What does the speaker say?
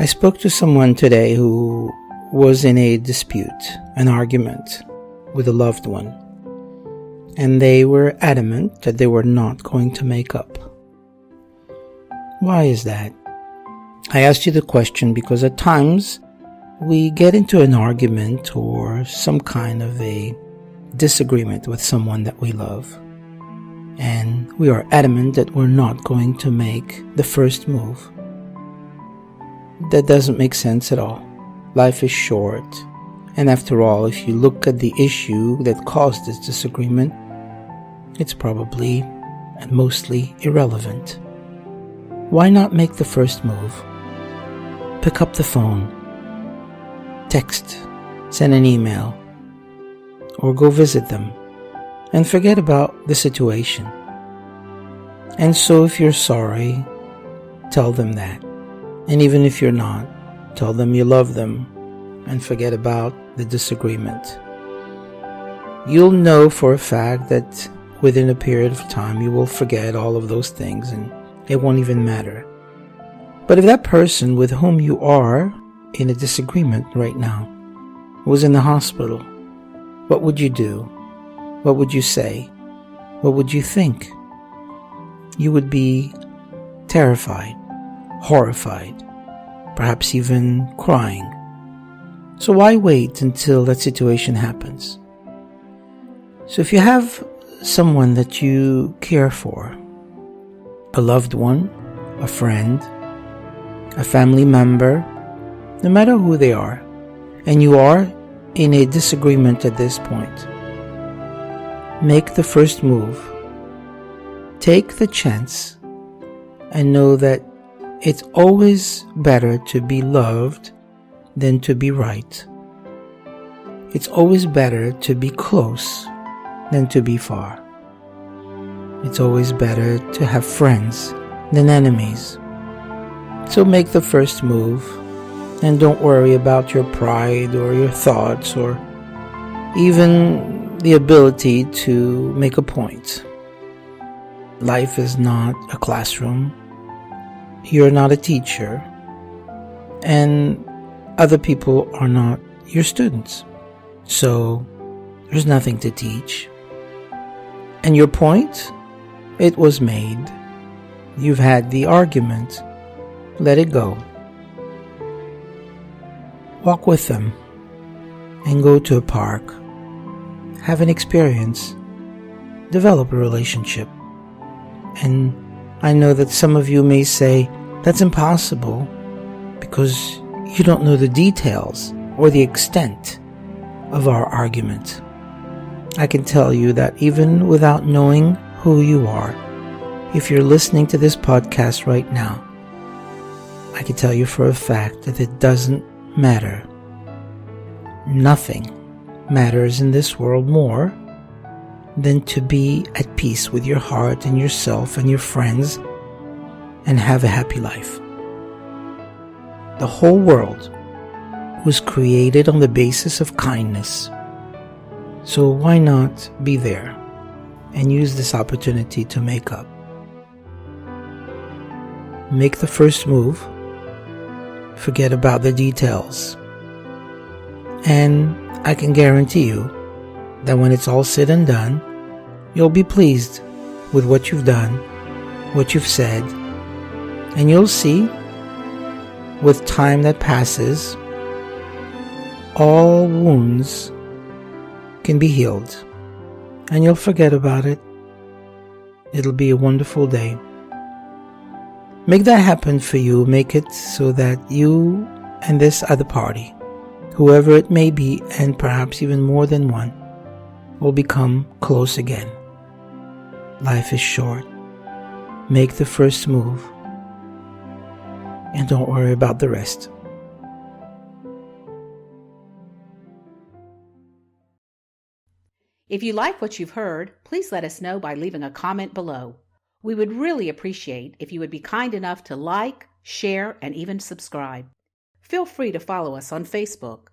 I spoke to someone today who was in a dispute, an argument with a loved one, and they were adamant that they were not going to make up. Why is that? I asked you the question because at times we get into an argument or some kind of a disagreement with someone that we love, and we are adamant that we're not going to make the first move. That doesn't make sense at all. Life is short, and after all, if you look at the issue that caused this disagreement, it's probably and mostly irrelevant. Why not make the first move? Pick up the phone, text, send an email, or go visit them, and forget about the situation. And so if you're sorry, tell them that. And even if you're not, tell them you love them and forget about the disagreement. You'll know for a fact that within a period of time you will forget all of those things and it won't even matter. But if that person with whom you are in a disagreement right now was in the hospital, what would you do? What would you say? What would you think? You would be terrified, horrified, perhaps even crying. So why wait until that situation happens? So if you have someone that you care for, a loved one, a friend, a family member, no matter who they are, and you are in a disagreement at this point, make the first move. Take the chance and know that it's always better to be loved than to be right. It's always better to be close than to be far. It's always better to have friends than enemies. So make the first move and don't worry about your pride or your thoughts or even the ability to make a point. Life is not a classroom. You're not a teacher, and other people are not your students. So there's nothing to teach. And your point, it was made. You've had the argument. Let it go. Walk with them and go to a park. Have an experience. Develop a relationship. And I know that some of you may say, that's impossible because you don't know the details or the extent of our argument. I can tell you that even without knowing who you are, if you're listening to this podcast right now, I can tell you for a fact that it doesn't matter. Nothing matters in this world more than to be at peace with your heart and yourself and your friends and have a happy life. The whole world was created on the basis of kindness. So why not be there and use this opportunity to make up? Make the first move. Forget about the details. And I can guarantee you that when it's all said and done, you'll be pleased with what you've done, what you've said, and you'll see, with time that passes, all wounds can be healed, and you'll forget about it. It'll be a wonderful day. Make that happen for you. Make it so that you and this other party, whoever it may be, and perhaps even more than one, will become close again. Life is short. Make the first move. And don't worry about the rest. If you like what you've heard, please let us know by leaving a comment below. We would really appreciate if you would be kind enough to like, share, and even subscribe. Feel free to follow us on Facebook.